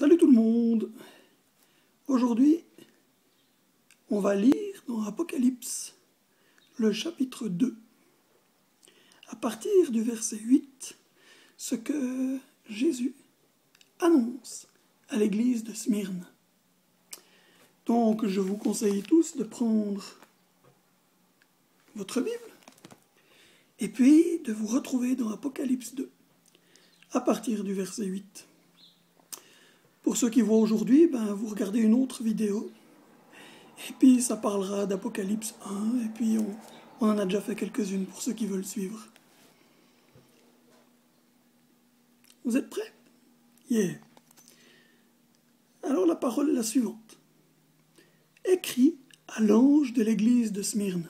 Salut tout le monde! Aujourd'hui, on va lire dans Apocalypse, le chapitre 2, à partir du verset 8, ce que Jésus annonce à l'église de Smyrne. Donc, je vous conseille tous de prendre votre Bible et puis de vous retrouver dans Apocalypse 2, à partir du verset 8. Pour ceux qui voient aujourd'hui, vous regardez une autre vidéo, et puis ça parlera d'Apocalypse 1, et puis on en a déjà fait quelques-unes pour ceux qui veulent suivre. Vous êtes prêts? Yeah! Alors la parole est la suivante. Écrit à l'ange de l'église de Smyrne.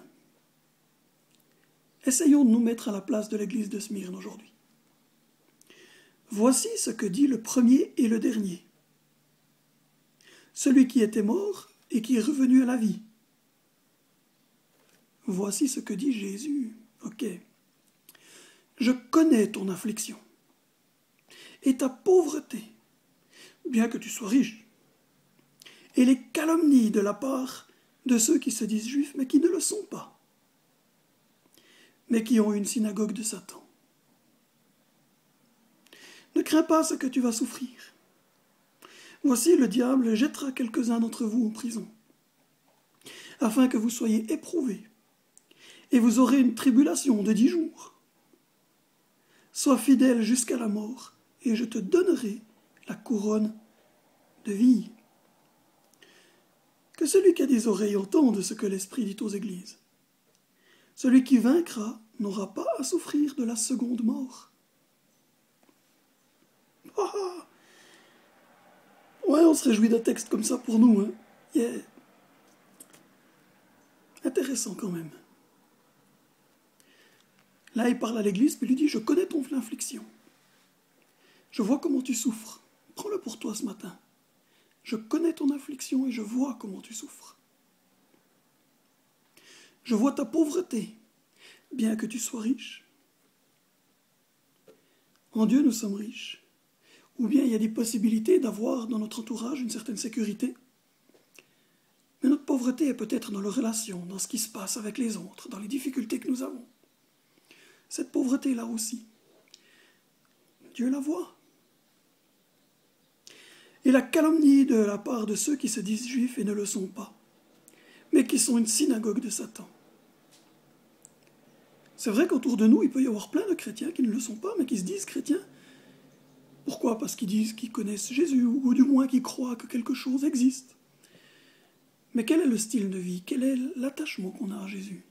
Essayons de nous mettre à la place de l'église de Smyrne aujourd'hui. Voici ce que dit le premier et le dernier. Celui qui était mort et qui est revenu à la vie. Voici ce que dit Jésus. Ok. Je connais ton affliction et ta pauvreté, bien que tu sois riche, et les calomnies de la part de ceux qui se disent juifs, mais qui ne le sont pas, mais qui ont une synagogue de Satan. Ne crains pas ce que tu vas souffrir. Voici, le diable jettera quelques-uns d'entre vous en prison, afin que vous soyez éprouvés, et vous aurez une tribulation de 10 jours. Sois fidèle jusqu'à la mort, et je te donnerai la couronne de vie. Que celui qui a des oreilles entende ce que l'Esprit dit aux églises. Celui qui vaincra n'aura pas à souffrir de la seconde mort. Ah! Ouais, on se réjouit d'un texte comme ça pour nous, hein. Yeah. Intéressant quand même. Là, il parle à l'église, puis il lui dit, je connais ton affliction. Je vois comment tu souffres. Prends-le pour toi ce matin. Je connais ton affliction et je vois comment tu souffres. Je vois ta pauvreté, bien que tu sois riche. En Dieu, nous sommes riches. Ou bien il y a des possibilités d'avoir dans notre entourage une certaine sécurité. Mais notre pauvreté est peut-être dans nos relations, dans ce qui se passe avec les autres, dans les difficultés que nous avons. Cette pauvreté-là aussi, Dieu la voit. Et la calomnie de la part de ceux qui se disent juifs et ne le sont pas, mais qui sont une synagogue de Satan. C'est vrai qu'autour de nous, il peut y avoir plein de chrétiens qui ne le sont pas, mais qui se disent chrétiens. Pourquoi? Parce qu'ils disent qu'ils connaissent Jésus, ou du moins qu'ils croient que quelque chose existe. Mais quel est le style de vie? Quel est l'attachement qu'on a à Jésus?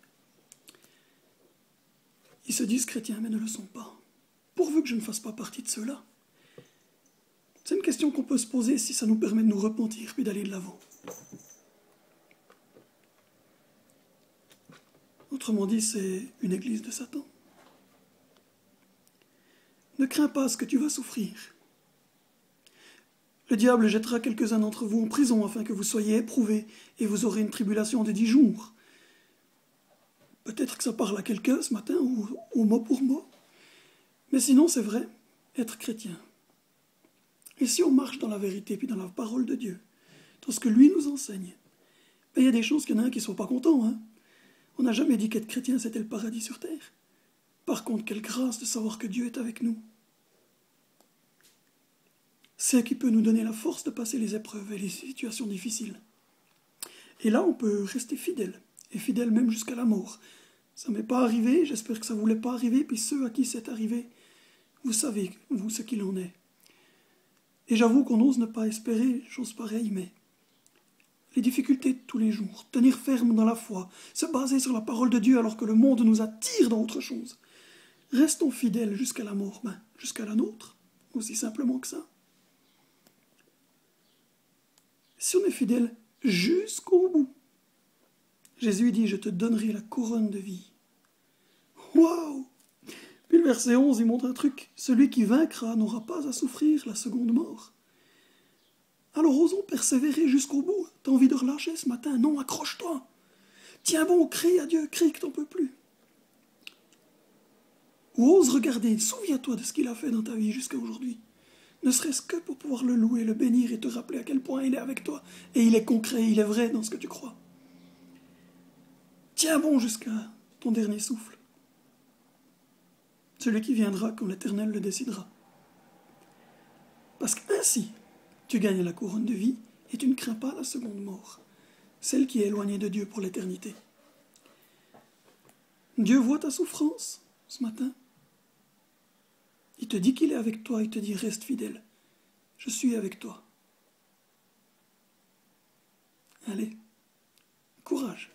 Ils se disent chrétiens, mais ne le sont pas. Pourvu que je ne fasse pas partie de ceux-là. C'est une question qu'on peut se poser si ça nous permet de nous repentir puis d'aller de l'avant. Autrement dit, c'est une église de Satan. Ne crains pas ce que tu vas souffrir. Le diable jettera quelques-uns d'entre vous en prison afin que vous soyez éprouvés et vous aurez une tribulation de 10 jours. Peut-être que ça parle à quelqu'un ce matin, ou mot pour mot. Mais sinon, c'est vrai, être chrétien. Et si on marche dans la vérité, puis dans la parole de Dieu, dans ce que lui nous enseigne, il y a des choses qu'il y en a un qui ne sont pas contents. Hein. On n'a jamais dit qu'être chrétien, c'était le paradis sur terre. Par contre, quelle grâce de savoir que Dieu est avec nous. C'est qui peut nous donner la force de passer les épreuves et les situations difficiles. Et là, on peut rester fidèle, et fidèle même jusqu'à la mort. Ça ne m'est pas arrivé, j'espère que ça ne vous l'est pas arrivé, puis ceux à qui c'est arrivé, vous savez, vous, ce qu'il en est. Et j'avoue qu'on n'ose ne pas espérer chose pareille, mais les difficultés de tous les jours, tenir ferme dans la foi, se baser sur la parole de Dieu alors que le monde nous attire dans autre chose. Restons fidèles jusqu'à la mort, jusqu'à la nôtre, aussi simplement que ça. Si on est fidèle jusqu'au bout, Jésus dit, je te donnerai la couronne de vie. Waouh! Puis le verset 11, il montre un truc. Celui qui vaincra n'aura pas à souffrir la seconde mort. Alors osons persévérer jusqu'au bout. T'as envie de relâcher ce matin? Non, accroche-toi. Tiens bon, crie à Dieu, crie que t'en peux plus. Ou ose regarder, souviens-toi de ce qu'il a fait dans ta vie jusqu'à aujourd'hui. ne serait-ce que pour pouvoir le louer, le bénir et te rappeler à quel point il est avec toi, et il est concret, il est vrai dans ce que tu crois. Tiens bon jusqu'à ton dernier souffle. Celui qui viendra quand l'Éternel le décidera. Parce qu'ainsi, tu gagnes la couronne de vie et tu ne crains pas la seconde mort, celle qui est éloignée de Dieu pour l'éternité. Dieu voit ta souffrance ce matin. Il te dit qu'il est avec toi, il te dit reste fidèle. Je suis avec toi. Allez, courage.